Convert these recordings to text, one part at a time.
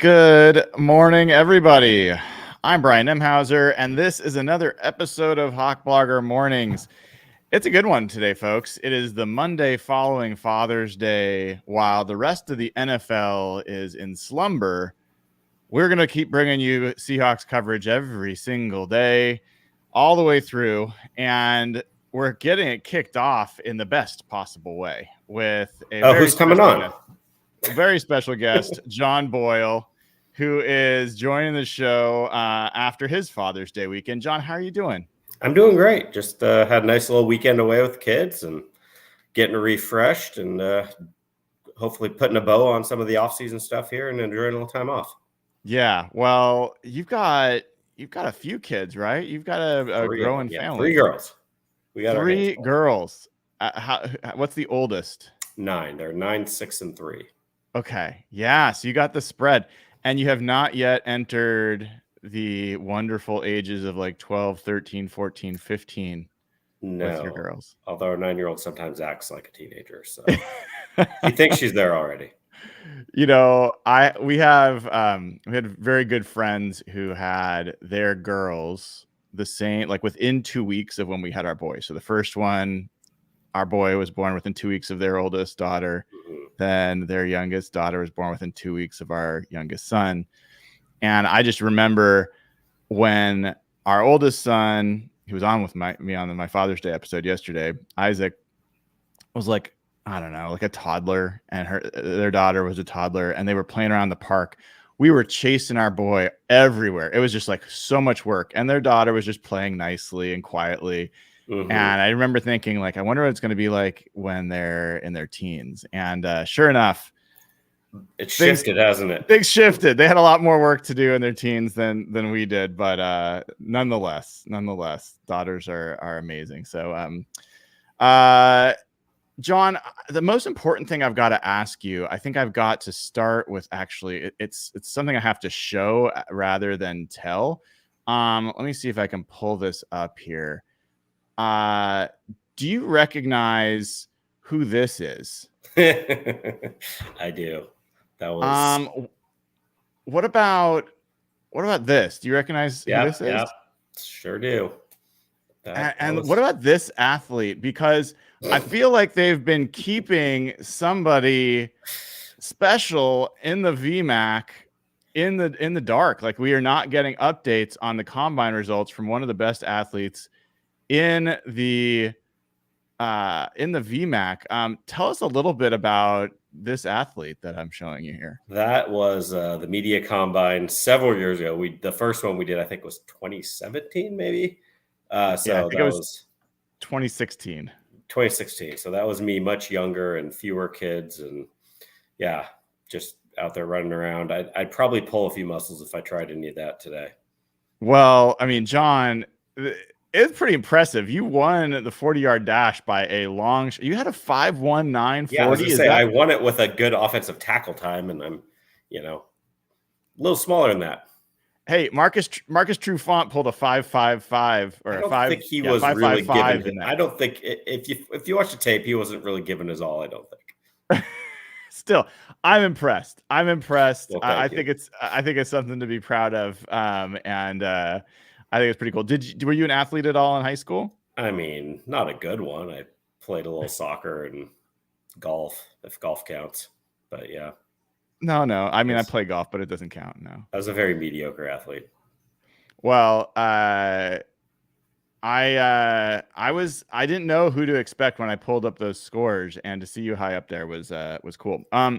Good morning, everybody. I'm Brian Nemhauser, and this is another episode of Hawk Blogger Mornings. It's a good one today, folks. It is the Monday following Father's Day. While the rest of the NFL is in slumber, we're going to keep bringing you Seahawks coverage every single day, all the way through, and we're getting it kicked off in the best possible way with a who's coming on? A very special guest, John Boyle, who is joining the show after his Father's Day weekend. John, how are you doing? I'm doing great. Just had a nice little weekend away with the kids and getting refreshed and hopefully putting a bow on some of the offseason stuff here and enjoying a little time off. Yeah, well, you've got a few kids, right? You've got a growing family. 3 girls. We got 3 girls. What's the oldest? 9. They're 9, 6, and 3. Okay. Yeah. So you got the spread, and you have not yet entered the wonderful ages of like 12, 13, 14, 15 with your girls. Although our 9-year-old sometimes acts like a teenager. So he thinks she's there already. You know, we had very good friends who had their girls the same, like within 2 weeks of when we had our boy. So the first one, our boy was born within 2 weeks of their oldest daughter. Mm-hmm. Then their youngest daughter was born within 2 weeks of our youngest son. And I just remember when our oldest son, he was on with me on my Father's Day episode yesterday, Isaac was like, I don't know, like a toddler, and their daughter was a toddler, and they were playing around the park. We were chasing our boy everywhere. It was just like so much work. And their daughter was just playing nicely and quietly. Mm-hmm. And I remember thinking, like, I wonder what it's going to be like when they're in their teens. And sure enough, it shifted, hasn't it? Things shifted. They had a lot more work to do in their teens than we did. But nonetheless, daughters are amazing. So, John, the most important thing I've got to ask you, I think I've got to start with actually, it's something I have to show rather than tell. Let me see if I can pull this up here. Do you recognize who this is? I do. That was. What about this? Do you recognize who this is? Yeah, sure do. And what about this athlete? Because I feel like they've been keeping somebody special in the VMAC in the dark. Like, we are not getting updates on the combine results from one of the best athletes in the VMAC. Tell us a little bit about this athlete that I'm showing you here. That was the media combine several years ago. The first one we did, I think, was 2017, maybe. I think it was 2016. 2016. So that was me, much younger and fewer kids, and yeah, just out there running around. I'd probably pull a few muscles if I tried any of that today. Well, I mean, John, it's pretty impressive. You won the 40-yard dash by a long. You had a 5.19 940. Yeah, I was gonna say, I won it with a good offensive tackle time, and I'm, a little smaller than that. Hey, Marcus Trufant pulled a 5.55 or a 5. I don't think he was really given. I don't think if you watch the tape, he wasn't really giving his all. I don't think. Still, I'm impressed. Well, I think it's something to be proud of. And I think it's pretty cool. Were you an athlete at all in high school? I mean, not a good one. I played a little soccer and golf, if golf counts. But yeah. No. I mean, I play golf, but it doesn't count. No. I was a very mediocre athlete. Well, I didn't know who to expect when I pulled up those scores, and to see you high up there was cool. Have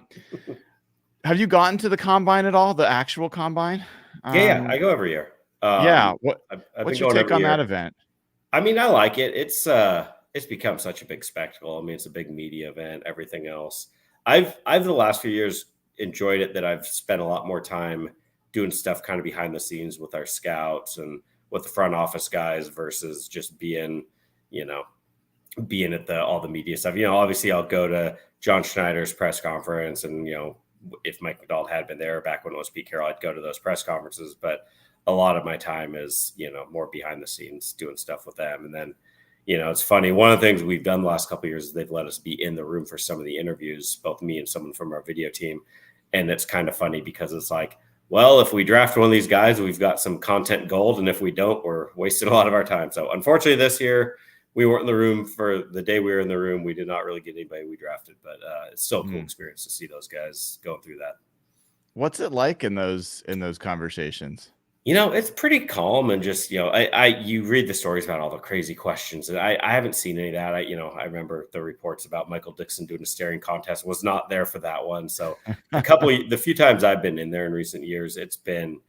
you gotten to the combine at all? The actual combine? Yeah, I go every year. What's your take on that event? I mean, I like it. It's become such a big spectacle. I mean, it's a big media event, everything else. I've the last few years enjoyed it, that I've spent a lot more time doing stuff kind of behind the scenes with our scouts and with the front office guys versus just being at all the media stuff. Obviously I'll go to John Schneider's press conference, and, if Mike McDonald had been there back when it was Pete Carroll, I'd go to those press conferences. But a lot of my time is, more behind the scenes doing stuff with them. And then, it's funny. One of the things we've done the last couple of years is they've let us be in the room for some of the interviews, both me and someone from our video team. And it's kind of funny because it's like, well, if we draft one of these guys, we've got some content gold. And if we don't, we're wasting a lot of our time. So unfortunately this year, we weren't in the room for the day we were in the room. We did not really get anybody we drafted, but it's still a cool experience to see those guys going through that. What's it like in those conversations? It's pretty calm and just, you read the stories about all the crazy questions, and I haven't seen any of that. I remember the reports about Michael Dixon doing a staring contest, was not there for that one. So the few times I've been in there in recent years, it's been,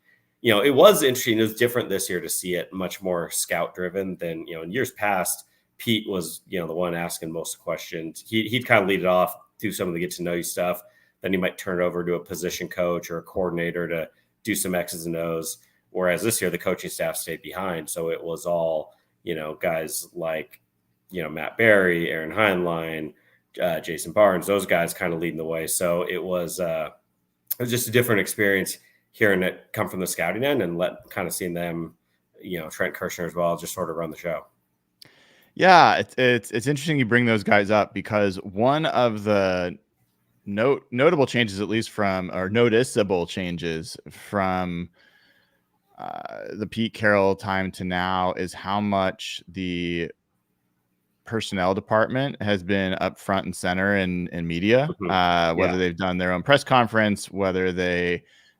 it was interesting. It was different this year to see it much more scout driven than, in years past. Pete was, the one asking most questions. He'd kind of lead it off, do some of the get to know you stuff. Then he might turn it over to a position coach or a coordinator to do some X's and O's. Whereas this year, the coaching staff stayed behind. So it was all, guys like, Matt Berry, Aaron Heinlein, Jason Barnes, those guys kind of leading the way. So it was just a different experience hearing it come from the scouting end and kind of seeing them, Trent Kirshner as well, just sort of run the show. Yeah, it's interesting you bring those guys up, because one of the notable changes, at least noticeable changes from the Pete Carroll time to now, is how much the personnel department has been up front and center in media, whether they've done their own press conference, whether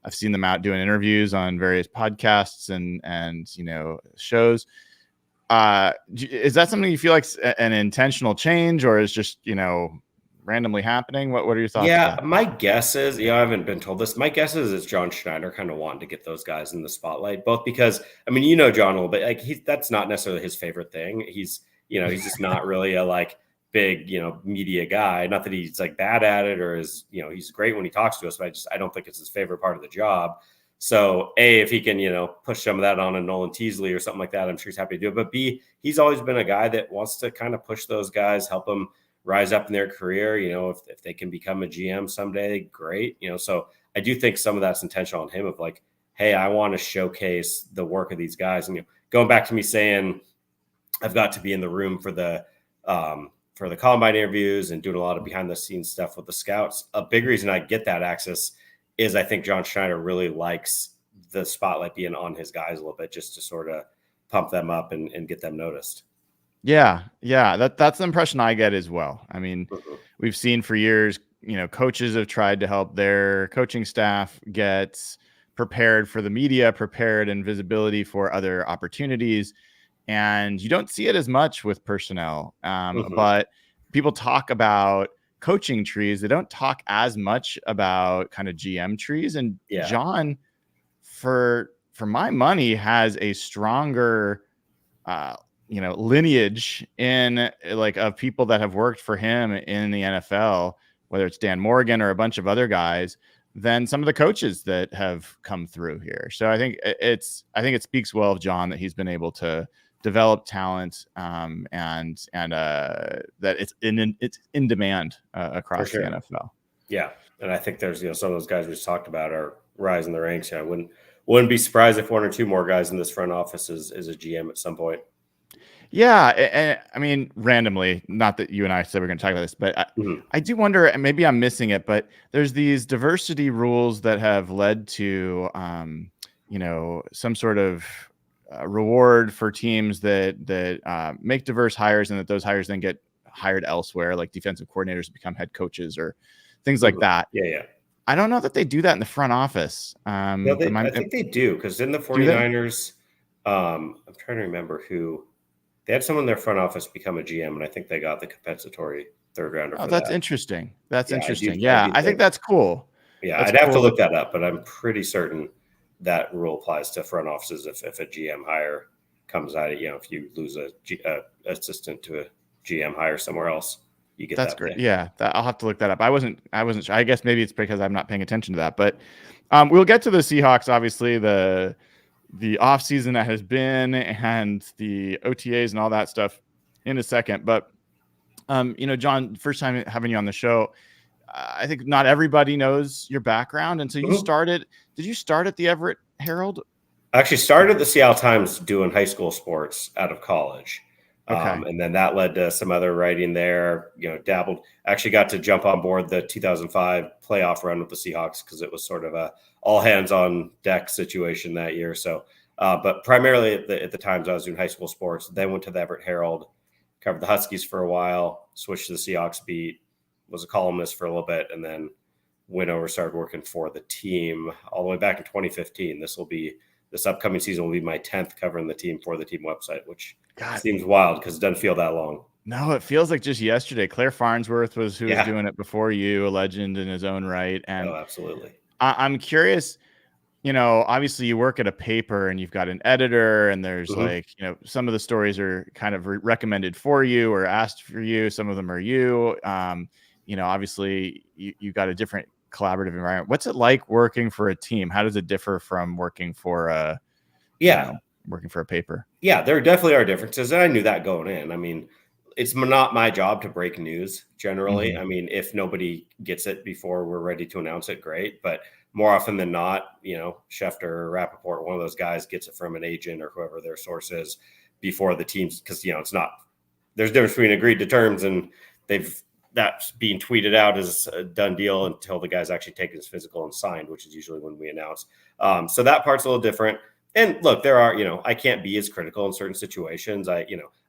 I've seen them out doing interviews on various podcasts and shows. Is that something you feel like an intentional change, or is just, randomly happening? What are your thoughts? Yeah, my guess is, I haven't been told this. My guess is it's John Schneider kind of wanting to get those guys in the spotlight, both because, John a little bit, like that's not necessarily his favorite thing. He's just not really a big, media guy. Not that he's bad at it or is, he's great when he talks to us, but I don't think it's his favorite part of the job. So A, if he can, push some of that on a Nolan Teasley or something like that, I'm sure he's happy to do it. But B, he's always been a guy that wants to kind of push those guys, help them rise up in their career. If they can become a GM someday, great. So I do think some of that's intentional on him of hey, I want to showcase the work of these guys. And going back to me saying I've got to be in the room for the combine interviews and doing a lot of behind the scenes stuff with the scouts. A big reason I get that access is I think John Schneider really likes the spotlight being on his guys a little bit, just to sort of pump them up and get them noticed. Yeah. That's the impression I get as well. We've seen for years, coaches have tried to help their coaching staff get prepared for the media, prepared and visibility for other opportunities. And you don't see it as much with personnel. But people talk about coaching trees. They don't talk as much about kind of GM trees. And John, for my money, has a stronger, lineage in of people that have worked for him in the NFL, whether it's Dan Morgan or a bunch of other guys, than some of the coaches that have come through here. So I think it speaks well of John that he's been able to develop talent, and that it's in demand across the NFL. Yeah, and I think there's some of those guys we just talked about are rising the ranks. I wouldn't be surprised if one or two more guys in this front office is a GM at some point. Yeah, and randomly, not that you and I said we're going to talk about this, but I do wonder, and maybe I'm missing it, but there's these diversity rules that have led to, some sort of reward for teams that make diverse hires, and that those hires then get hired elsewhere, like defensive coordinators become head coaches or things like that. Yeah. I don't know that they do that in the front office. I think they do, because in the 49ers, I'm trying to remember who. They had someone in their front office become a GM, and I think they got the compensatory third rounder. Oh, that's interesting. That's interesting. I think that's cool. Yeah, I'd have to look that up, but I'm pretty certain that rule applies to front offices. If a GM hire comes out, if you lose a assistant to a GM hire somewhere else, you get that's that great. thing. Yeah, I'll have to look that up. I wasn't sure. I guess maybe it's because I'm not paying attention to that. But we'll get to the Seahawks. Obviously, the offseason that has been, and the OTAs and all that stuff in a second. But, John, first time having you on the show, I think not everybody knows your background. And so did you start at the Everett Herald? I actually started at the Seattle Times doing high school sports out of college. Okay. And then that led to some other writing there, dabbled, actually got to jump on board the 2005 playoff run with the Seahawks because it was sort of a all hands on deck situation that year. So, but primarily at the times I was doing high school sports, then went to the Everett Herald, covered the Huskies for a while, switched to the Seahawks beat, was a columnist for a little bit, and then went over, started working for the team all the way back in 2015. This upcoming season will be my 10th covering the team for the team website, which seems wild because it doesn't feel that long. No, it feels like just yesterday. Claire Farnsworth was who was doing it before you, a legend in his own right. And absolutely. I'm curious, obviously you work at a paper and you've got an editor, and there's some of the stories are kind of recommended for you or asked for you. Some of them are you. Obviously you got a different collaborative environment. What's it like working for a team? How does it differ from working for working for a paper? Yeah, there definitely are differences. And I knew that going in. I mean, it's not my job to break news generally. Mm-hmm. I mean, if nobody gets it before we're ready to announce it, great. But more often than not, Schefter or Rappaport, one of those guys gets it from an agent or whoever their source is before the teams, because, it's not, there's a difference between agreed to terms and that's being tweeted out as a done deal until the guy's actually taken his physical and signed, which is usually when we announce. So that part's a little different. And look, there are, I can't be as critical in certain situations. I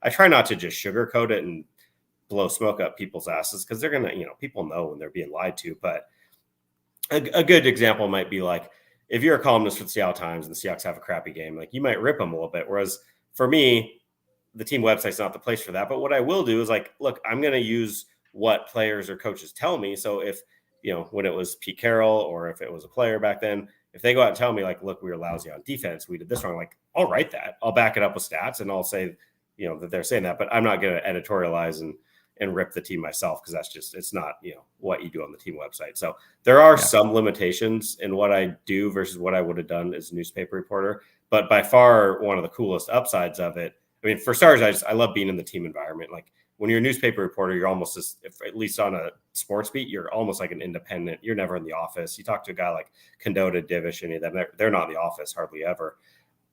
try not to just sugarcoat it and blow smoke up people's asses because they're going to, people know when they're being lied to. But a good example might be like, if you're a columnist for the Seattle Times and the Seahawks have a crappy game, like you might rip them a little bit. Whereas for me, the team website's not the place for that. But what I will do is like, look, I'm going to use what players or coaches tell me. So if, when it was Pete Carroll or if it was a player back then, if they go out and tell me like, look, we were lousy on defense, we did this wrong, like, I'll write that. I'll back it up with stats and I'll say, that they're saying that, but I'm not going to editorialize and rip the team myself because that's just, it's not, what you do on the team website. So there are some limitations in what I do versus what I would have done as a newspaper reporter. But by far, one of the coolest upsides of it, I mean, for starters, I love being in the team environment. Like when you're a newspaper reporter, you're almost at least on a sports beat, you're almost like an independent. You're never in the office. You talk to a guy like Condota, Divish, any of them, they're not in the office hardly ever.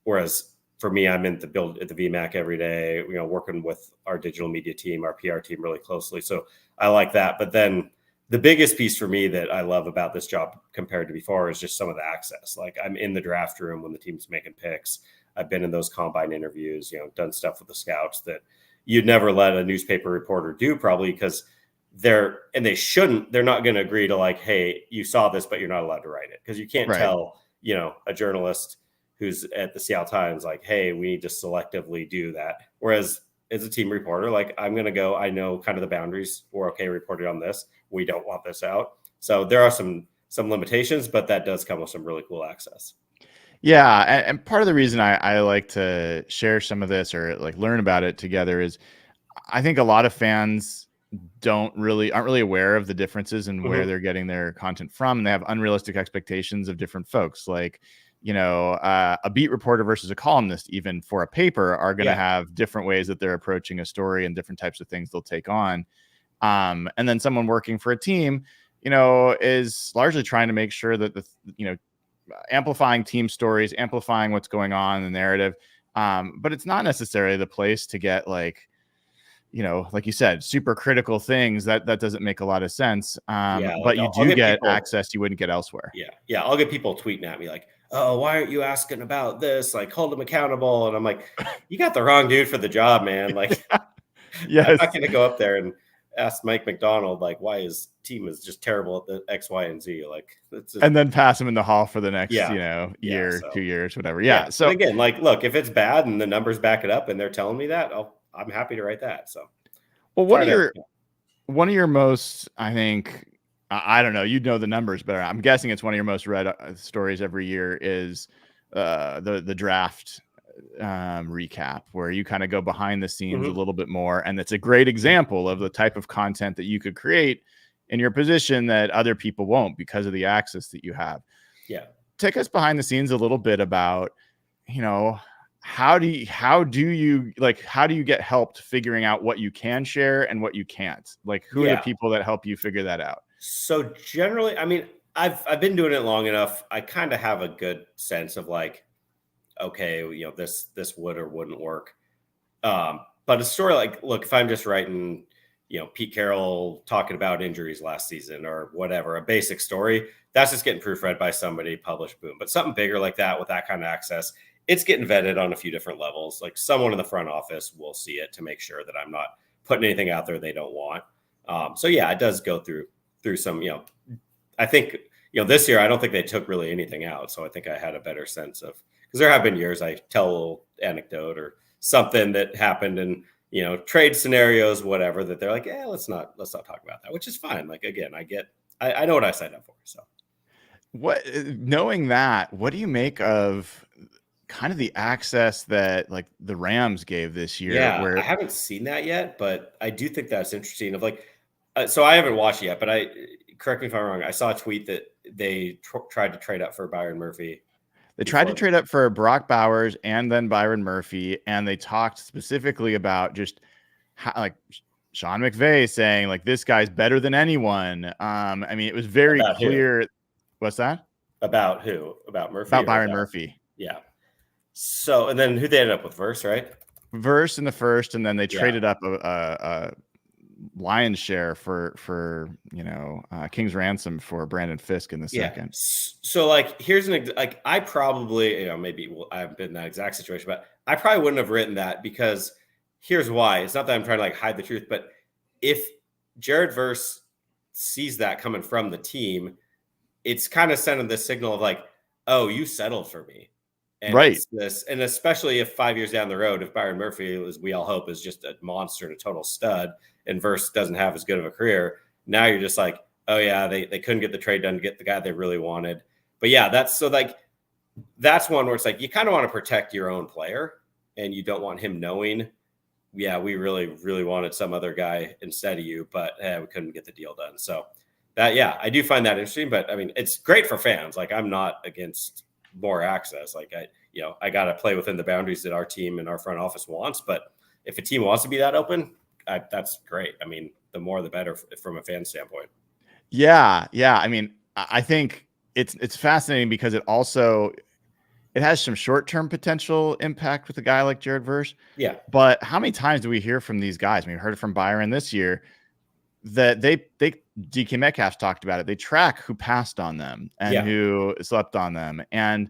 Whereas for me, I'm in the build at the VMAC every day, working with our digital media team, our PR team really closely. So I like that. But then the biggest piece for me that I love about this job compared to before is just some of the access. Like I'm in the draft room when the team's making picks. I've been in those combine interviews, done stuff with the scouts that you'd never let a newspaper reporter do probably because they're not going to agree to like, hey, you saw this, but you're not allowed to write it. Because you can't tell, a journalist who's at the Seattle Times, like, hey, we need to selectively do that. Whereas as a team reporter, like I'm going to go, I know kind of the boundaries. We're okay reporting on this. We don't want this out. So there are some limitations, but that does come with some really cool access. Yeah. And part of the reason I like to share some of this or like learn about it together is I think a lot of fans aren't really aware of the differences in where they're getting their content from. And they have unrealistic expectations of different folks. Like, a beat reporter versus a columnist, even for a paper, are going to have different ways that they're approaching a story and different types of things they'll take on. And then someone working for a team, is largely trying to make sure that amplifying team stories, amplifying what's going on in the narrative. But it's not necessarily the place to get like you said, super critical things that doesn't make a lot of sense. But you do get access you wouldn't get elsewhere. Yeah. I'll get people tweeting at me like, oh, why aren't you asking about this? Like hold them accountable. And I'm like, you got the wrong dude for the job, man. Like, yes. I'm not going to go up there and ask Mike McDonald, like, why his team is just terrible at the X, Y, and Z. Like, and then pass him in the hall for the next, year, 2 years, whatever. Yeah. So but again, like, look, if it's bad and the numbers back it up and they're telling me that, I'm happy to write that. So, well, one of your most, I think, I don't know, the numbers better. I'm guessing it's one of your most read stories every year is the draft recap, where you kind of go behind the scenes a little bit more. And it's a great example of the type of content that you could create in your position that other people won't because of the access that you have. Yeah. Take us behind the scenes a little bit about, how do you get helped figuring out what you can share and what you can't? Like, who are the people that help you figure that out? So generally, I mean, I've been doing it long enough. I kind of have a good sense of like, okay, this would or wouldn't work. But a story like, look, if I'm just writing, Pete Carroll talking about injuries last season or whatever, a basic story, that's just getting proofread by somebody, published, boom. But something bigger like that with that kind of access, it's getting vetted on a few different levels. Like someone in the front office will see it to make sure that I'm not putting anything out there they don't want. So yeah, it does go through some, I think, this year, I don't think they took really anything out. So I think I had a better sense of, because there have been years I tell a little anecdote or something that happened in, trade scenarios, whatever, that they're like, yeah, let's not talk about that, which is fine. Like, again, I know what I signed up for. So Knowing that, what do you make of kind of the access that like the Rams gave this year? yeah, I Where haven't seen that yet, but I do think that's interesting. Of like, so I haven't watched it yet, but correct me if I'm wrong. I saw a tweet that they tried to trade up for Byron Murphy. they tried to trade up for Brock Bowers and then Byron Murphy, and they talked specifically about just how, like Sean McVay saying like this guy's better than anyone. I mean, it was very About clear. who? What's that? About who? About Murphy? About Or Byron Murphy. Yeah. So, and then who they ended up with? Verse, right? Verse in the first, and then they Yeah. traded up a lion's share for King's ransom for Brandon Fisk in the second. So like, here's like I probably, maybe I haven't been in that exact situation, but I probably wouldn't have written that because here's why. It's not that I'm trying to like hide the truth, but if Jared Verse sees that coming from the team, it's kind of sending this signal of like, oh, you settled for me. And Right. it's this, and especially if 5 years down the road, if Byron Murphy, as we all hope, is just a monster and a total stud, and Verse doesn't have as good of a career, now you're just like, oh yeah, they couldn't get the trade done to get the guy they really wanted. But yeah, that's one where it's like you kind of want to protect your own player, and you don't want him knowing, yeah, we really, really wanted some other guy instead of you, but we couldn't get the deal done. So that, yeah, I do find that interesting. But I mean, it's great for fans. Like, I'm not against more access. Like, I got to play within the boundaries that our team and our front office wants. But if a team wants to be that open, that's great. I mean, the more the better from a fan standpoint. Yeah. I mean, I think it's fascinating because it has some short-term potential impact with a guy like Jared Verse. Yeah. But how many times do we hear from these guys? I mean, we heard it from Byron this year that DK Metcalf's talked about it. They track who passed on them and who slept on them. And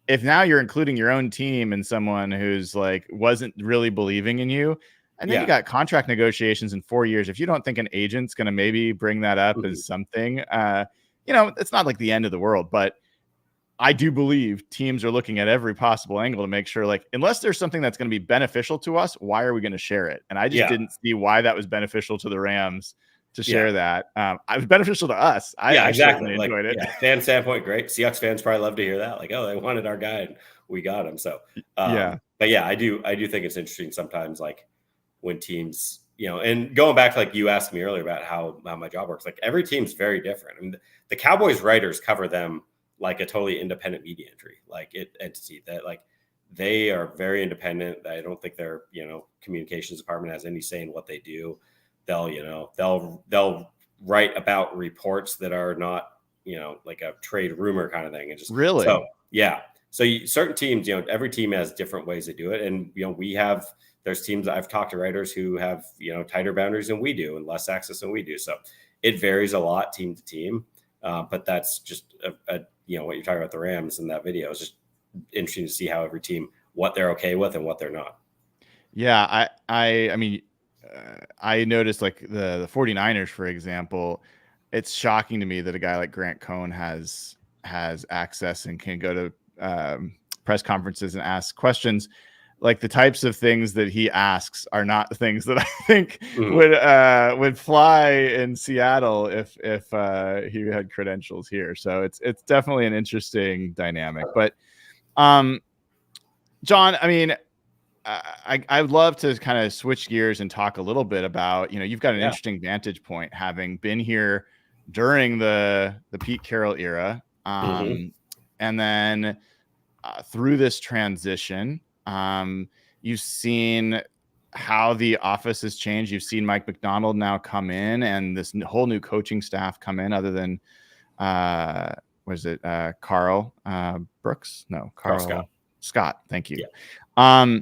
if now you're including your own team and someone who's like wasn't really believing in you, and then you got contract negotiations in 4 years, if you don't think an agent's going to maybe bring that up as something, it's not like the end of the world. But I do believe teams are looking at every possible angle to make sure, like, unless there's something that's going to be beneficial to us, why are we going to share it? And I just didn't see why that was beneficial to the Rams to share that. It was beneficial to us. I exactly. Enjoyed it. Fan standpoint, great. Seahawks fans probably love to hear that. Like, oh, they wanted our guy and we got him. So, but yeah, I do think it's interesting sometimes, like when teams, and going back to like you asked me earlier about how my job works, like every team's very different. I mean, the Cowboys writers cover them like a totally independent media entity that like they are very independent. I don't think their, communications department has any say in what they do. They'll write about reports that are not, like a trade rumor kind of thing. And just really, certain teams, every team has different ways to do it. And, there's teams I've talked to writers who have, tighter boundaries than we do and less access than we do. So it varies a lot team to team. But that's just what you're talking about the Rams in that video is just interesting to see how every team, what they're okay with and what they're not. Yeah. I mean, I noticed like the 49ers, for example, it's shocking to me that a guy like Grant Cohn has access and can go to press conferences and ask questions. Like the types of things that he asks are not the things that I think would fly in Seattle if he had credentials here. So it's definitely an interesting dynamic. But John, I mean, I'd love to kind of switch gears and talk a little bit about, you've got an interesting vantage point having been here during the Pete Carroll era, and then through this transition. You've seen how the office has changed. You've seen Mike McDonald now come in and this whole new coaching staff come in other than, Carl Brooks? No, Carl Scott. Thank you. Yeah.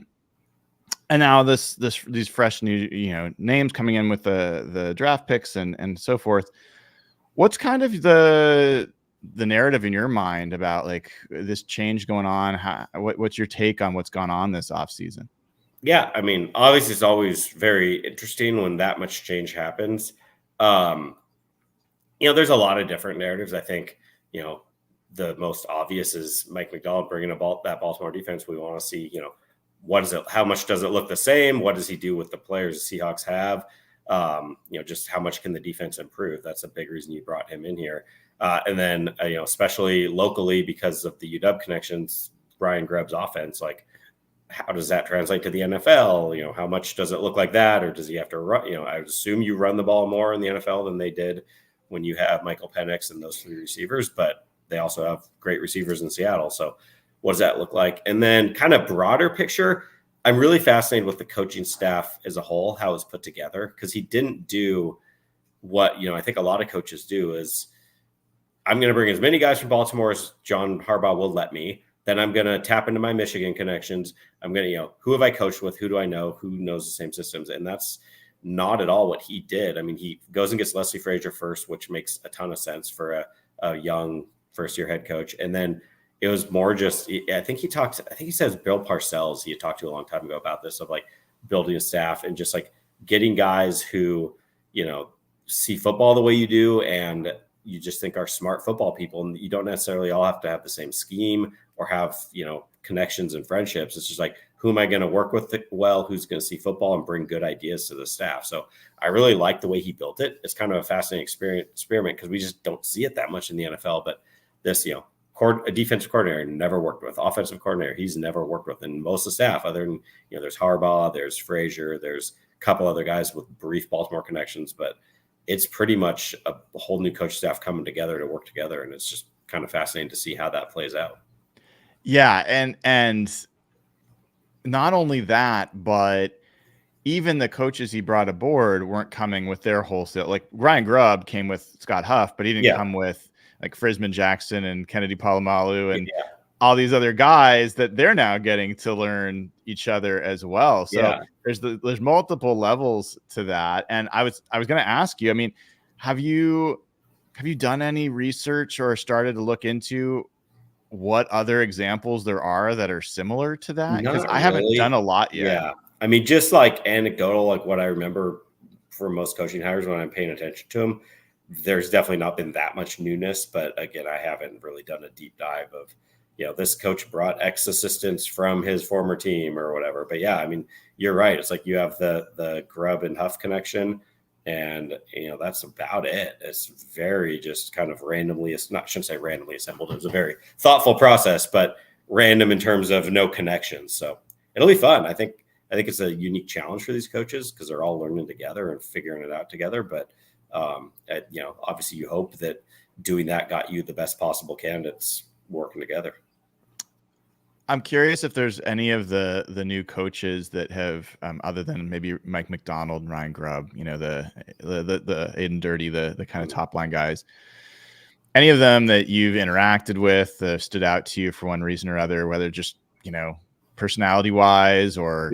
And now these fresh new names coming in with the draft picks and so forth. What's kind of the narrative in your mind about like this change going on? What's your take on what's gone on this offseason? Yeah, I mean, obviously, it's always very interesting when that much change happens. There's a lot of different narratives. I think, the most obvious is Mike Macdonald bringing about that Baltimore defense. We want to see, what is it? How much does it look the same? What does he do with the players the Seahawks have? Just how much can the defense improve? That's a big reason you brought him in here. And then, especially locally because of the UW connections, Brian Grubb's offense, like, how does that translate to the NFL? How much does it look like that? Or does he have to run? I would assume you run the ball more in the NFL than they did when you have Michael Penix and those three receivers, but they also have great receivers in Seattle. So what does that look like? And then kind of broader picture, I'm really fascinated with the coaching staff as a whole, how it's put together, because he didn't do what, I think a lot of coaches do is I'm going to bring as many guys from Baltimore as John Harbaugh will let me. Then I'm going to tap into my Michigan connections. I'm going to, who have I coached with? Who do I know? Who knows the same systems? And that's not at all what he did. I mean, he goes and gets Leslie Frazier first, which makes a ton of sense for a young first-year head coach. And then it was more just, I think he says Bill Parcells, he had talked to a long time ago about this, of like building a staff and just like getting guys who, see football the way you do and you just think are smart football people. And you don't necessarily all have to have the same scheme or have, connections and friendships. It's just like, who am I going to work with well, who's going to see football and bring good ideas to the staff. So I really like the way he built it. It's kind of a fascinating experiment because we just don't see it that much in the NFL. But this, a defensive coordinator never worked with, offensive coordinator he's never worked with, and most of the staff other than, there's Harbaugh, there's Frazier, there's a couple other guys with brief Baltimore connections, but it's pretty much a whole new coach staff coming together to work together. And it's just kind of fascinating to see how that plays out. Yeah. And not only that, but even the coaches he brought aboard weren't coming with their wholesale. Like Ryan Grubb came with Scott Huff, but he didn't come with like Frisman Jackson and Kennedy Palomalu and all these other guys that they're now getting to learn each other as well. So there's multiple levels to that. And I was going to ask you, I mean, have you done any research or started to look into what other examples there are that are similar to that? Because I haven't done a lot yet. Yeah. I mean, just like anecdotal, like what I remember from most coaching hires when I'm paying attention to them, there's definitely not been that much newness. But again, I haven't really done a deep dive of, this coach brought X assistants from his former team or whatever. But yeah, I mean, you're right. It's like you have the Grubb and Huff connection. And, that's about it. It's very just kind of randomly, shouldn't say randomly assembled. It was a very thoughtful process, but random in terms of no connections. So it'll be fun. I think it's a unique challenge for these coaches because they're all learning together and figuring it out together. But, obviously you hope that doing that got you the best possible candidates working together. I'm curious if there's any of the new coaches that have, other than maybe Mike Macdonald and Ryan Grubb, the Aiden Dirty, the kind of top line guys, any of them that you've interacted with stood out to you for one reason or other, whether just, personality wise or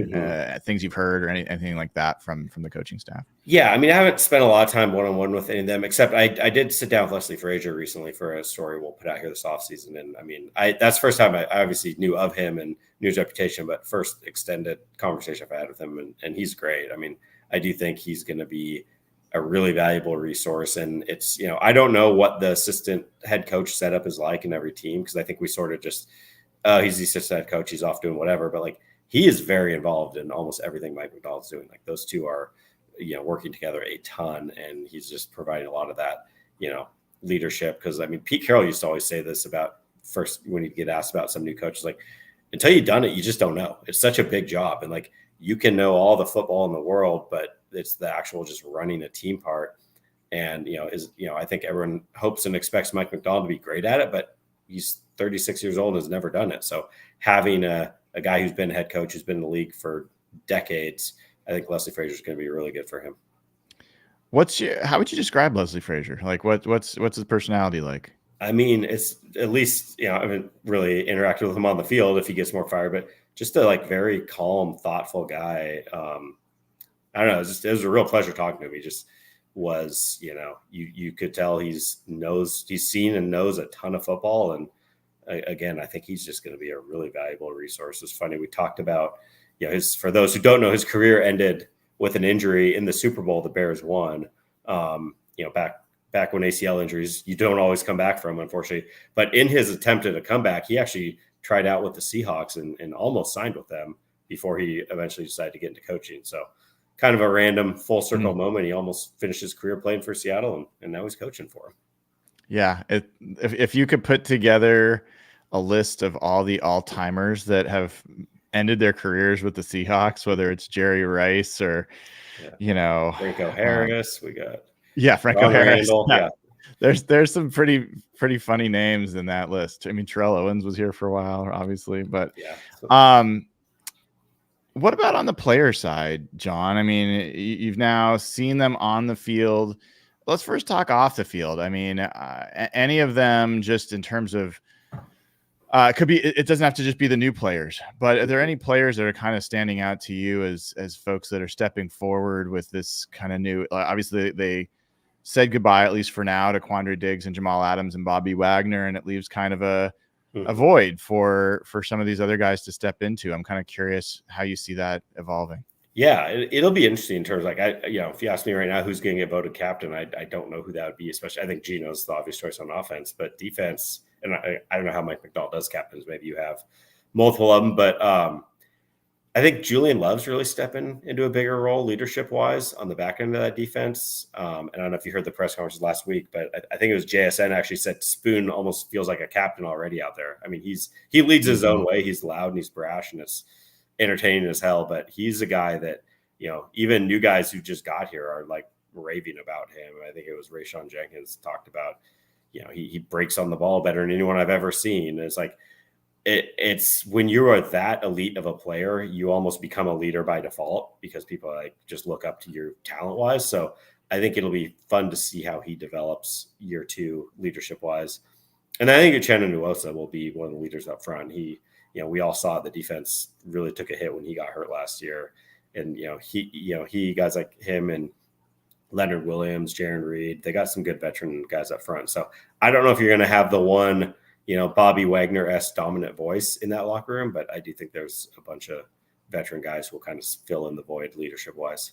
things you've heard or anything like that from the coaching staff? Yeah. I mean, I haven't spent a lot of time one-on-one with any of them, except I did sit down with Leslie Frazier recently for a story we'll put out here this offseason. And I mean, that's the first time I obviously knew of him and knew his reputation, but first extended conversation I've had with him. And he's great. I mean, I do think he's going to be a really valuable resource. And it's, I don't know what the assistant head coach setup is like in every team, because I think we sort of just, he's the assistant head coach, he's off doing whatever, but like he is very involved in almost everything Mike Macdonald's doing. Like those two are, working together a ton, and he's just providing a lot of that, leadership. Because I mean, Pete Carroll used to always say this about first when he'd get asked about some new coaches, like until you've done it, you just don't know. It's such a big job, and like you can know all the football in the world, but it's the actual just running a team part. And I think everyone hopes and expects Mike Macdonald to be great at it, but he's 36 years old and has never done it. So having a guy who's been head coach, who's been in the league for decades, I think Leslie Frazier is going to be really good for him. How would you describe Leslie Frazier? Like what's his personality like? I mean, it's at least, I haven't really interacted with him on the field if he gets more fired, but just a like very calm, thoughtful guy. I don't know. It was a real pleasure talking to him. He just was, you could tell he's seen and knows a ton of football. And again, I think he's just going to be a really valuable resource. It's funny. We talked about, for those who don't know, his career ended with an injury in the Super Bowl. The Bears won, back when ACL injuries, you don't always come back from, unfortunately. But in his attempt at a comeback, he actually tried out with the Seahawks and almost signed with them before he eventually decided to get into coaching. So kind of a random full circle moment. He almost finished his career playing for Seattle, and now he's coaching for him. Yeah. If you could put together a list of all the all-timers that have ended their careers with the Seahawks, whether it's Jerry Rice or, Franco Harris, we got Franco Ron Harris. Randall, yeah. There's some pretty funny names in that list. I mean, Terrell Owens was here for a while, obviously, but what about on the player side, John? I mean, you've now seen them on the field. Let's first talk off the field. I mean, any of them, just in terms of, it could be, it doesn't have to just be the new players, but are there any players that are kind of standing out to you as folks that are stepping forward with this kind of new, obviously they said goodbye, at least for now, to Quandre Diggs and Jamal Adams and Bobby Wagner, and it leaves kind of a void for some of these other guys to step into. I'm kind of curious how you see that evolving. Yeah, it'll be interesting in terms of if you ask me right now who's going to get voted captain, I don't know who that would be. Especially, I think Geno's the obvious choice on offense, but defense, and I don't know how Mike McDonald does captains. Maybe you have multiple of them, but I think Julian Love's really stepping into a bigger role leadership wise on the back end of that defense. And I don't know if you heard the press conference last week, but I think it was JSN actually said Spoon almost feels like a captain already out there. I mean, he leads his own way. He's loud and he's brash and it's entertaining as hell, but he's a guy that, even new guys who just got here are like raving about him. I think it was Rayshon Jenkins talked about, he breaks on the ball better than anyone I've ever seen. It's like, it's when you are that elite of a player, you almost become a leader by default because people just look up to you talent wise. So I think it'll be fun to see how he develops year two leadership wise. And I think Uchenna Nwosu will be one of the leaders up front. We all saw the defense really took a hit when he got hurt last year. And, he guys like him and Leonard Williams, Jaron Reed, they got some good veteran guys up front. So I don't know if you're going to have the one, Bobby Wagner-esque dominant voice in that locker room, but I do think there's a bunch of veteran guys who will kind of fill in the void leadership wise.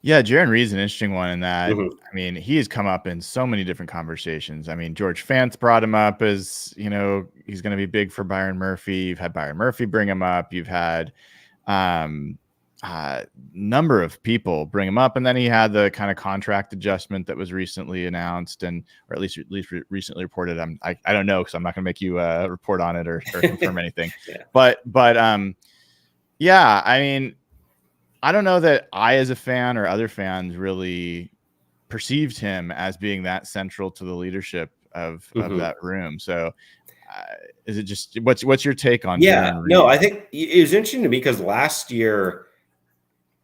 Yeah, Jaron Reed's an interesting one in that. I mean, he has come up in so many different conversations. I mean, George Fantz brought him up as, he's going to be big for Byron Murphy. You've had Byron Murphy bring him up. You've had number of people bring him up, and then he had the kind of contract adjustment that was recently announced, or at least recently reported. I don't know because I'm not going to make you report on it or confirm anything. Yeah. But yeah, I mean, I don't know that I, as a fan or other fans, really perceived him as being that central to the leadership of that room. So is it just what's your take on? Yeah, no, I think it was interesting to me because last year,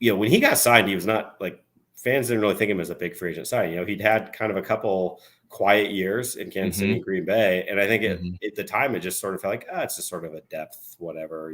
when he got signed, he was not like fans didn't really think him as a big free agent signing. He'd had kind of a couple quiet years in Kansas City and Green Bay. And I think at the time, it just sort of felt like, it's just sort of a depth, whatever,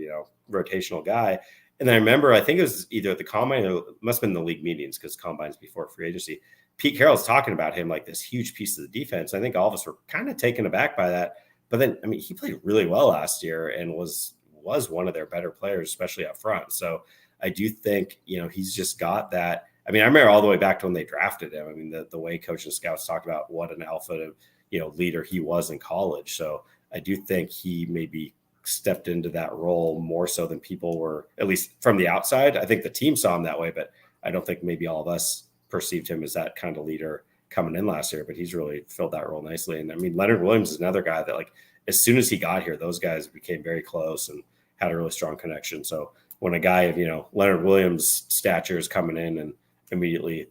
rotational guy. And then I remember, I think it was either at the combine or it must have been the league meetings because combines before free agency. Pete Carroll's talking about him like this huge piece of the defense. I think all of us were kind of taken aback by that. But then, I mean, he played really well last year and was one of their better players, especially up front. So I do think, he's just got that. I mean, I remember all the way back to when they drafted him. I mean, the way coaches and scouts talked about what an alpha, leader he was in college. So I do think he maybe stepped into that role more so than people were, at least from the outside. I think the team saw him that way, but I don't think maybe all of us perceived him as that kind of leader coming in last year, but he's really filled that role nicely. And I mean, Leonard Williams is another guy that as soon as he got here, those guys became very close and had a really strong connection. So when a guy of, Leonard Williams' stature is coming in and immediately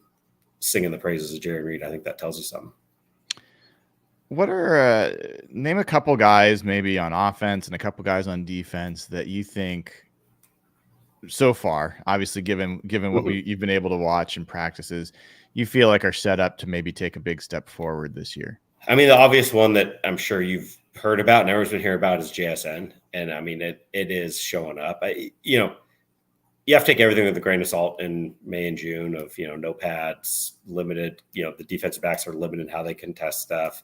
singing the praises of Jerry Reed, I think that tells you something. What are name a couple guys maybe on offense and a couple guys on defense that you think so far, obviously given what you've been able to watch in practices, you feel like are set up to maybe take a big step forward this year? I mean, the obvious one that I'm sure you've heard about and everyone's been hearing about is JSN. And I mean, it is showing up. You know, you have to take everything with a grain of salt in May and June of, you know, no pads, limited, you know, the defensive backs are limited in how they can test stuff.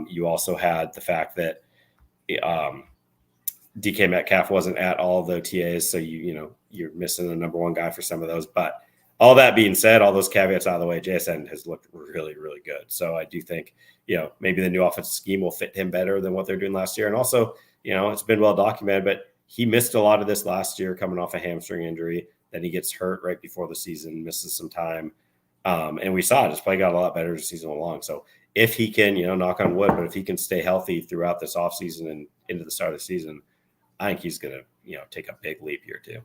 You also had the fact that um, DK Metcalf wasn't at all of the OTAs. So you're missing the number one guy for some of those. But all that being said, all those caveats out of the way, JSN has looked really, really good. So I do think, you know, maybe the new offensive scheme will fit him better than what they're doing last year. And also, you know, it's been well documented, but he missed a lot of this last year coming off a hamstring injury. Then he gets hurt right before the season, misses some time. And we saw it. His play got a lot better as the season went along. So if he can, you know, knock on wood, but if he can stay healthy throughout this offseason and into the start of the season, I think he's going to, you know, take a big leap here too.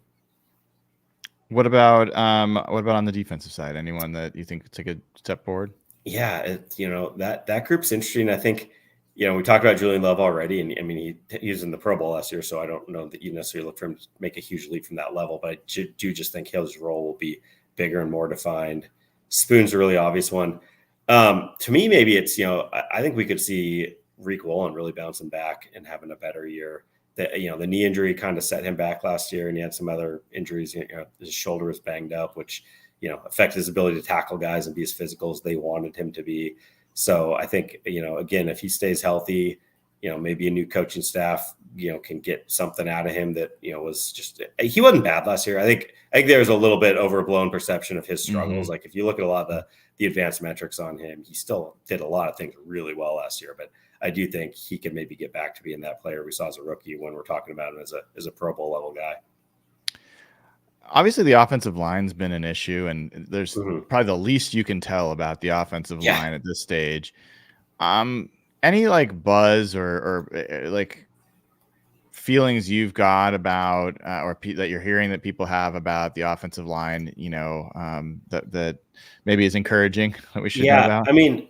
What about on the defensive side? Anyone that you think took a step forward? Yeah, you know, that group's interesting. I think, you know, we talked about Julian Love already, and I mean, he was in the Pro Bowl last year, so I don't know that you necessarily look for him to make a huge leap from that level, but I do just think his role will be bigger and more defined. Spoon's a really obvious one. To me, maybe it's, you know, I think we could see Reek Woolen really bouncing back and having a better year. That, you know, the knee injury kind of set him back last year, and he had some other injuries. You know, his shoulder was banged up, which, you know, affected his ability to tackle guys and be as physical as they wanted him to be. So I think, you know, again, if he stays healthy, you know, maybe a new coaching staff, you know, can get something out of him that, you know, was just, he wasn't bad last year. I think there's a little bit overblown perception of his struggles. Like if you look at a lot of the advanced metrics on him, he still did a lot of things really well last year, but I do think he can maybe get back to being that player we saw as a rookie when we're talking about him as a Pro Bowl level guy. Obviously, the offensive line's been an issue, and there's probably the least you can tell about the offensive line at this stage. Any like buzz or like feelings you've got about that you're hearing that people have about the offensive line, you know, that maybe is encouraging that we should know about? I mean,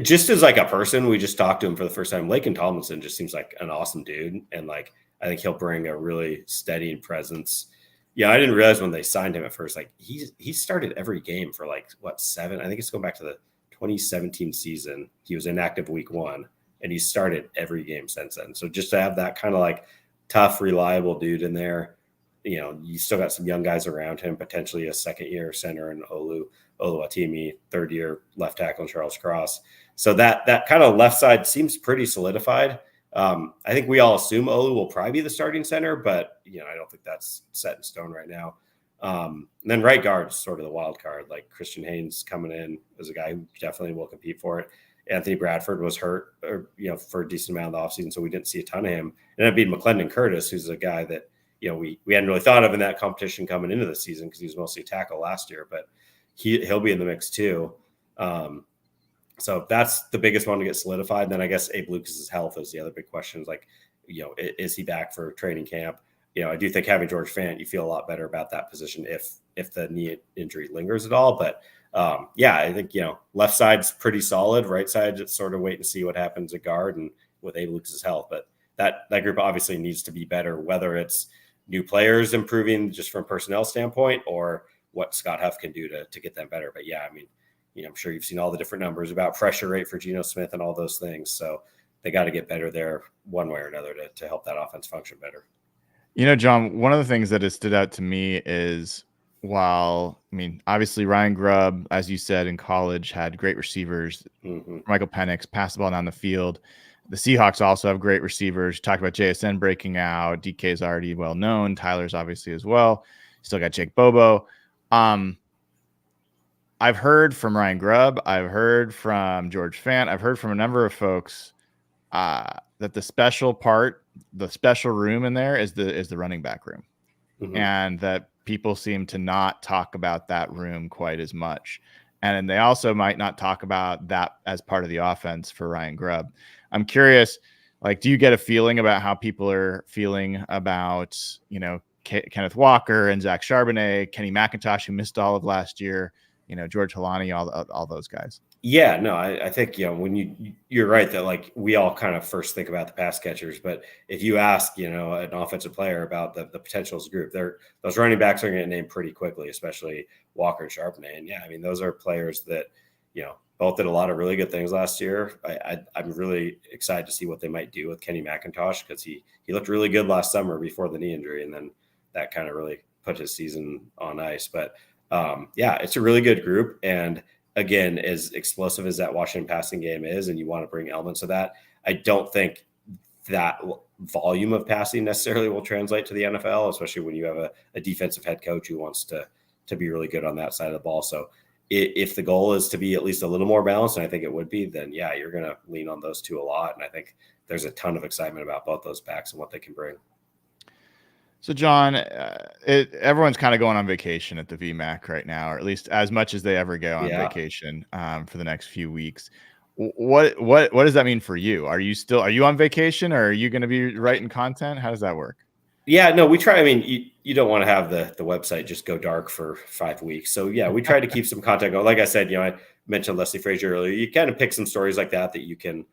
just as like a person, we just talked to him for the first time. Laken Tomlinson just seems like an awesome dude. And like, I think he'll bring a really steady presence. Yeah. I didn't realize when they signed him at first, like he started every game for like what, 7, I think it's going back to the 2017 season. He was inactive week 1 and he started every game since then. So just to have that kind of like tough, reliable dude in there, you know, you still got some young guys around him, potentially a second year center in Oluwatimi, third year left tackle in Charles Cross. So that kind of left side seems pretty solidified. I think we all assume Olu will probably be the starting center, but you know, I don't think that's set in stone right now. And then right guard is sort of the wild card. Like Christian Haynes coming in as a guy who definitely will compete for it. Anthony Bradford was hurt, you know, for a decent amount of the offseason, so we didn't see a ton of him. And it'd be McClendon Curtis, who's a guy that, you know, we hadn't really thought of in that competition coming into the season because he was mostly a tackle last year, but he'll be in the mix too. So that's the biggest one to get solidified. And then I guess Abe Lucas's health is the other big question. Is like, you know, is he back for training camp? You know, I do think having George Fant, you feel a lot better about that position if the knee injury lingers at all. But yeah, I think, you know, left side's pretty solid. Right side, just sort of wait and see what happens at guard and with Abe Lucas's health. But that group obviously needs to be better, whether it's new players improving just from personnel standpoint or what Scott Huff can do to get them better. But yeah, I mean, you know, I'm sure you've seen all the different numbers about pressure rate for Geno Smith and all those things. So they got to get better there one way or another to help that offense function better. You know, John, one of the things that has stood out to me is while, I mean, obviously Ryan Grubb, as you said, in college had great receivers. Michael Penix passed the ball down the field. The Seahawks also have great receivers. Talked about JSN breaking out. DK is already well known. Tyler's obviously as well. Still got Jake Bobo. I've heard from Ryan Grubb. I've heard from George Fant. I've heard from a number of folks that the special room in there is the running back room, and that people seem to not talk about that room quite as much. And they also might not talk about that as part of the offense for Ryan Grubb. I'm curious, like, do you get a feeling about how people are feeling about, you know, Kenneth Walker and Zach Charbonnet, Kenny McIntosh, who missed all of last year, you know, George Halani, all those guys? Yeah, no, I think, you know, when you're right that like we all kind of first think about the pass catchers, but if you ask, you know, an offensive player about the potentials group, those running backs are going to get named pretty quickly, especially Walker and Charbonnet. And yeah, I mean, those are players that, you know, both did a lot of really good things last year. I'm really excited to see what they might do with Kenny McIntosh, because he looked really good last summer before the knee injury, and then that kind of really put his season on ice. But yeah, it's a really good group. And again, as explosive as that Washington passing game is, and you want to bring elements of that, I don't think that volume of passing necessarily will translate to the NFL, especially when you have a defensive head coach who wants to be really good on that side of the ball. So if the goal is to be at least a little more balanced, and I think it would be, then yeah, you're going to lean on those two a lot. And I think there's a ton of excitement about both those backs and what they can bring. So, John, everyone's kind of going on vacation at the VMAC right now, or at least as much as they ever go on vacation for the next few weeks. What does that mean for you? Are you on vacation, or are you going to be writing content? How does that work? Yeah, no, we try. I mean, you don't want to have the website just go dark for 5 weeks. So yeah, we try to keep some content going. Like I said, I mentioned Leslie Frazier earlier. You kind of pick some stories like that you can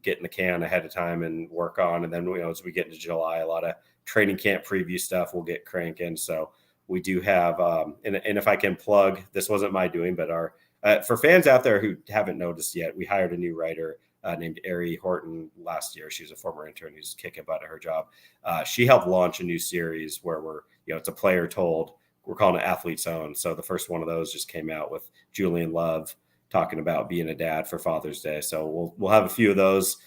get in the can ahead of time and work on. And then, as we get into July, a lot of training camp preview stuff will get cranking. So we do have, and if I can plug, this wasn't my doing, but for fans out there who haven't noticed yet, we hired a new writer named Ari Horton last year. She was a former intern who's kicking butt at her job. She helped launch a new series where it's a player told. We're calling it Athlete's Own. So the first one of those just came out with Julian Love talking about being a dad for Father's Day. So we'll have a few of those,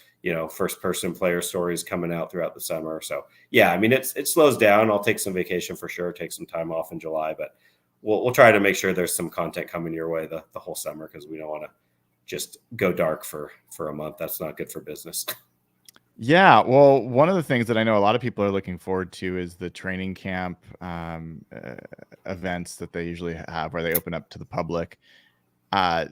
first person player stories coming out throughout the summer. So yeah, I mean, it slows down. I'll take some vacation for sure, take some time off in July, but we'll try to make sure there's some content coming your way the whole summer, because we don't want to just go dark for a month. That's not good for business. Yeah, well, one of the things that I know a lot of people are looking forward to is the training camp events that they usually have, where they open up to the public. I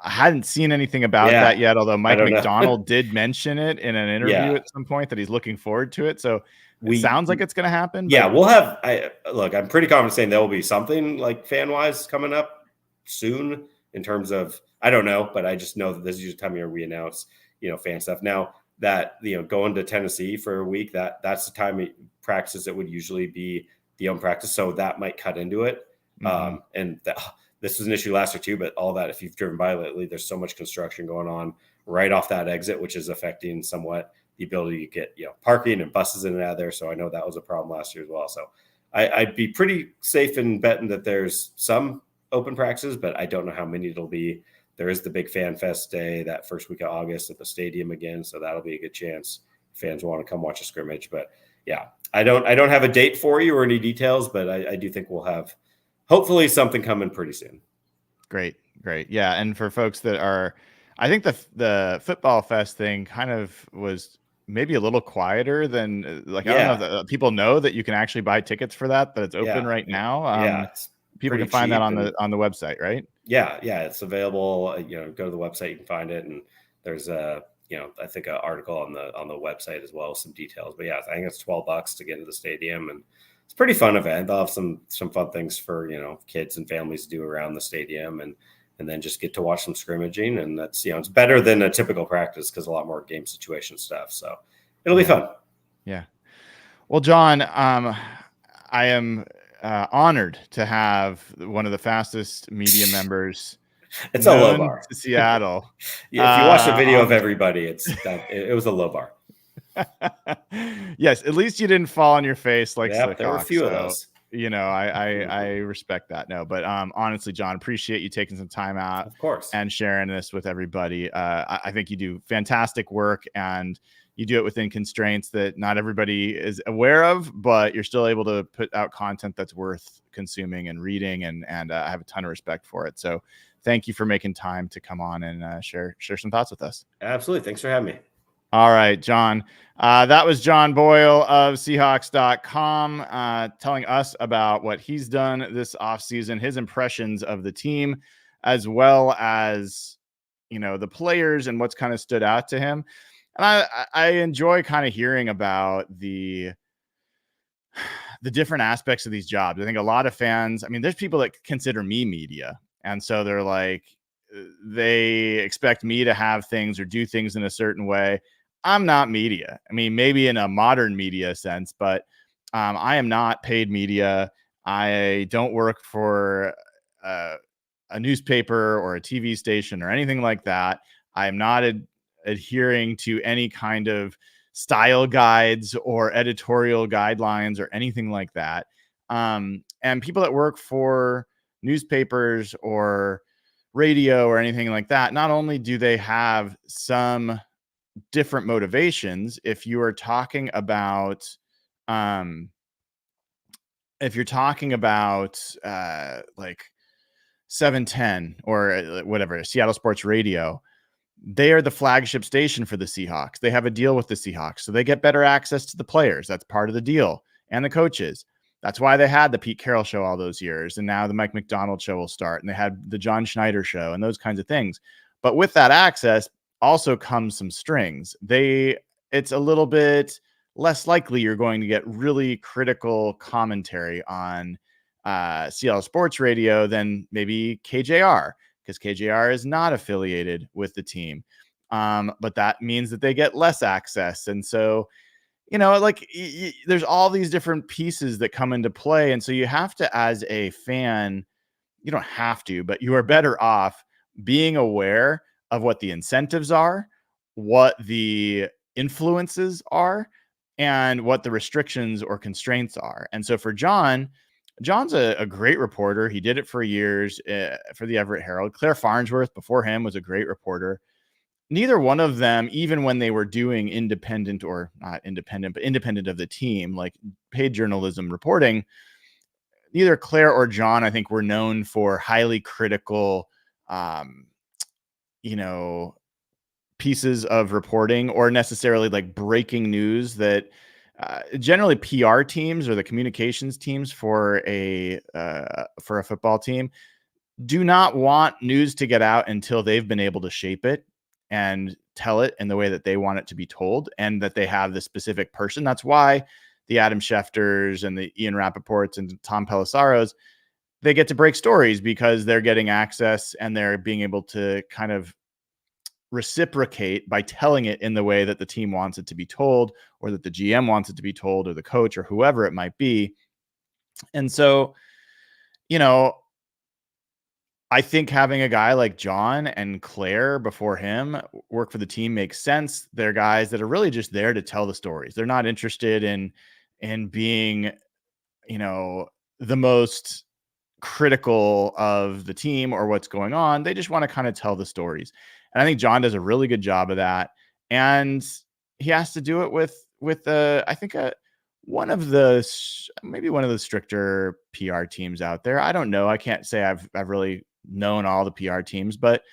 hadn't seen anything about that yet, although Mike McDonald did mention it in an interview at some point that he's looking forward to it. So it sounds like it's going to happen. Yeah, we'll have. I'm pretty confident saying there will be something like fan wise coming up soon. In terms of, I don't know, but I just know that this is usually the time of year we announce, fan stuff. Now that, going to Tennessee for a week, that's the time of practices that would usually be the own practice. So that might cut into it. Mm-hmm. And this was an issue last year too, but all that, if you've driven by lately, there's so much construction going on right off that exit, which is affecting somewhat the ability to get, parking and buses in and out of there. So I know that was a problem last year as well. So I'd be pretty safe in betting that there's some open practices, but I don't know how many it'll be. There is the big Fan Fest day that first week of August at the stadium again, so that'll be a good chance fans want to come watch a scrimmage. But yeah, I don't have a date for you or any details, but I do think we'll have hopefully something coming pretty soon. Great. Yeah, and for folks that are, I think the Football Fest thing kind of was maybe a little quieter than I don't know if people know that you can actually buy tickets for that it's open right now. People can find that on the website, right? Yeah, it's available. Go to the website, you can find it, and there's I think an article on the website as well, some details. But yeah, I think it's $12 to get into the stadium, and it's a pretty fun event. They'll have some fun things for kids and families to do around the stadium, and then just get to watch some scrimmaging, and that's it's better than a typical practice because a lot more game situation stuff. So it'll be fun. Yeah. Well, John, I am honored to have one of the fastest media members. It's a low bar to Seattle. Yeah, if you watch the video of everybody, it was a low bar. Yes, at least you didn't fall on your face like there were a few of those. I respect that. No, but honestly, John, appreciate you taking some time out, of course, and sharing this with everybody. I think you do fantastic work, and you do it within constraints that not everybody is aware of, but you're still able to put out content that's worth consuming and reading, and I have a ton of respect for it. So thank you for making time to come on and share some thoughts with us. Absolutely. Thanks for having me. All right, John. That was John Boyle of Seahawks.com telling us about what he's done this offseason, his impressions of the team, as well as, the players and what's kind of stood out to him. And I enjoy kind of hearing about the different aspects of these jobs. I think a lot of fans, there's people that consider me media. And so they're like, they expect me to have things or do things in a certain way. I'm not media. Maybe in a modern media sense, but I am not paid media. I don't work for a newspaper or a TV station or anything like that. I am not adhering to any kind of style guides or editorial guidelines or anything like that. And people that work for newspapers or radio or anything like that, not only do they have some different motivations, if you are talking about like 710 or whatever, Seattle Sports Radio, they are the flagship station for the Seahawks. They have a deal with the Seahawks, so they get better access to the players. That's part of the deal, and the coaches. That's why they had the Pete Carroll show all those years, and now the Mike McDonald show will start, and they had the John Schneider show and those kinds of things. But with that access also comes some strings. It's a little bit less likely you're going to get really critical commentary on Seattle Sports Radio than maybe KJR, because KJR is not affiliated with the team. But that means that they get less access. And so, like there's all these different pieces that come into play. And so you have to, as a fan, you don't have to, but you are better off being aware of what the incentives are, what the influences are, and what the restrictions or constraints are. And so for John's a great reporter. He did it for years for the Everett Herald. Claire Farnsworth before him was a great reporter. Neither one of them, even when they were doing independent or not independent, but independent of the team, like paid journalism reporting, neither Claire or John, I think, were known for highly critical, pieces of reporting or necessarily like breaking news that generally PR teams or the communications teams for a football team do not want news to get out until they've been able to shape it and tell it in the way that they want it to be told, and that they have the specific person. That's why the Adam Schefters and the Ian Rappaports and Tom Pelissaros, they get to break stories because they're getting access and they're being able to kind of reciprocate by telling it in the way that the team wants it to be told, or that the GM wants it to be told, or the coach, or whoever it might be. And so, I think having a guy like John and Claire before him work for the team makes sense. They're guys that are really just there to tell the stories. They're not interested in being, the most critical of the team or what's going on. They just want to kind of tell the stories. And I think John does a really good job of that. And he has to do it with I think one of the stricter PR teams out there. I don't know. I can't say I've really known all the PR teams, but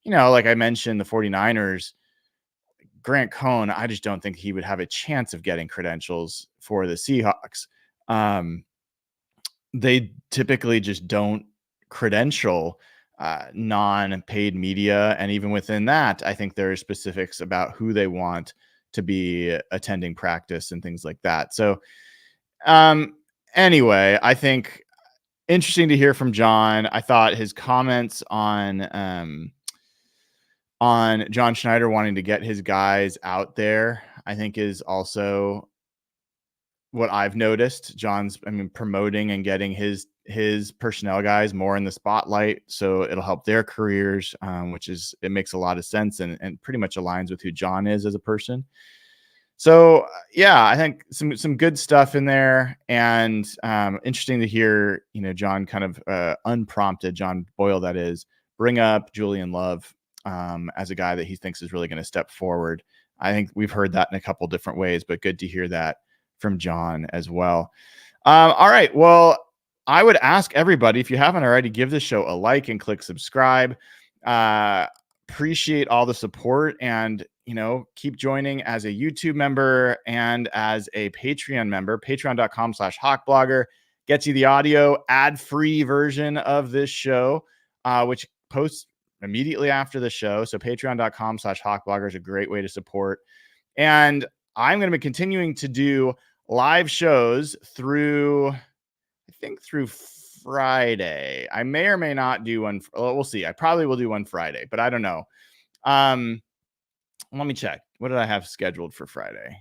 like I mentioned, the 49ers, Grant Cohn, I just don't think he would have a chance of getting credentials for the Seahawks. They typically just don't credential non-paid media. And even within that, I think there are specifics about who they want to be attending practice and things like that. So anyway, I think interesting to hear from John. I thought his comments on John Schneider wanting to get his guys out there, I think, is also what I've noticed. John's, promoting and getting his personnel guys more in the spotlight, so it'll help their careers, it makes a lot of sense and pretty much aligns with who John is as a person. So yeah, I think some good stuff in there, and interesting to hear, John kind of unprompted, John Boyle, that is, bring up Julian Love as a guy that he thinks is really going to step forward. I think we've heard that in a couple different ways, but good to hear that from John as well. All right. Well, I would ask everybody, if you haven't already, give this show a like and click subscribe. Appreciate all the support, and keep joining as a YouTube member and as a Patreon member. Patreon.com/hawkblogger gets you the audio ad-free version of this show, which posts immediately after the show. So patreon.com/hawkblogger is a great way to support. And I'm going to be continuing to do live shows through Friday. I may or may not do one. We'll see. I probably will do one Friday, but I don't know. Let me check. What did I have scheduled for Friday?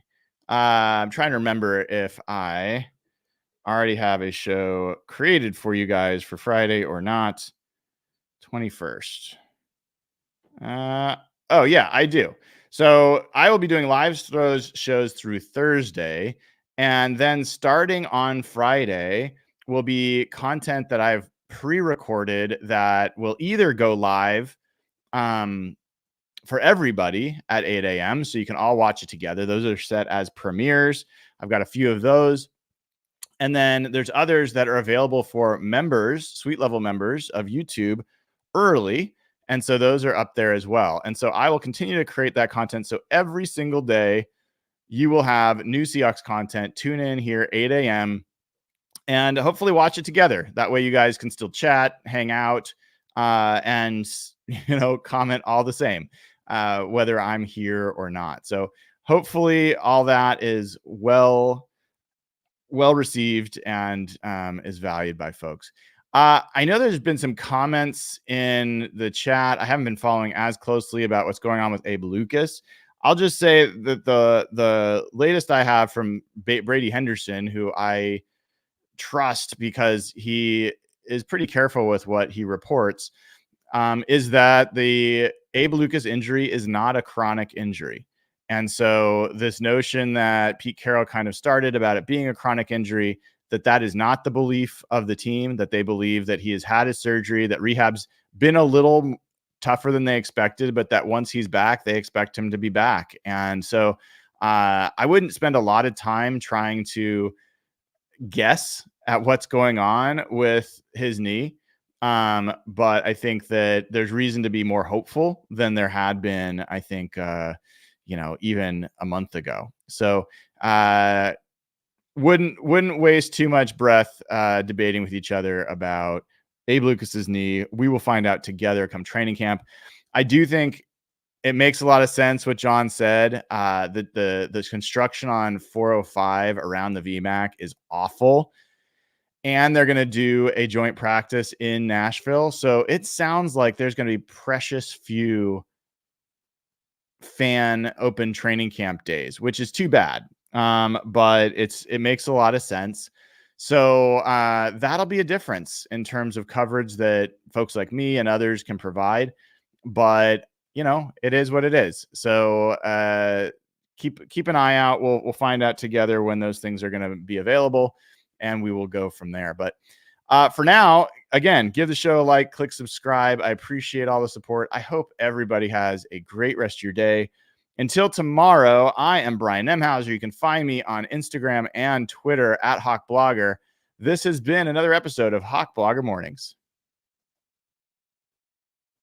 I'm trying to remember if I already have a show created for you guys for Friday or not. 21st. Oh yeah, I do. So I will be doing live shows through Thursday, and then starting on Friday will be content that I've pre-recorded that will either go live for everybody at 8 a.m. so you can all watch it together. Those are set as premieres. I've got a few of those. And then there's others that are available for members, suite level members of YouTube early. And so those are up there as well. And so I will continue to create that content. So every single day, you will have new Seahawks content. Tune in here, 8 a.m., and hopefully watch it together. That way you guys can still chat, hang out, and comment all the same, whether I'm here or not. So hopefully all that is well received and is valued by folks. I know there's been some comments in the chat. I haven't been following as closely about what's going on with Abe Lucas. I'll just say that the latest I have from Brady Henderson, who I trust because he is pretty careful with what he reports, is that the Abe Lucas injury is not a chronic injury. And so this notion that Pete Carroll kind of started about it being a chronic injury, that is not the belief of the team, that they believe that he has had his surgery, that rehab's been a little tougher than they expected, but that once he's back, they expect him to be back. And so I wouldn't spend a lot of time trying to guess at what's going on with his knee. But I think that there's reason to be more hopeful than there had been, I think, even a month ago. So wouldn't waste too much breath debating with each other about Abe Lucas's knee. We will find out together come training camp. I do think it makes a lot of sense what John said, that the construction on 405 around the VMAC is awful. And they're going to do a joint practice in Nashville. So it sounds like there's going to be precious few fan open training camp days, which is too bad. But it makes a lot of sense. So that'll be a difference in terms of coverage that folks like me and others can provide. But it is what it is. So keep an eye out. We'll find out together when those things are going to be available, and we will go from there. But for now, again, give the show a like, click subscribe. I appreciate all the support. I hope everybody has a great rest of your day. Until tomorrow, I am Brian Nemhauser. You can find me on Instagram and Twitter at Hawk Blogger. This has been another episode of Hawk Blogger Mornings.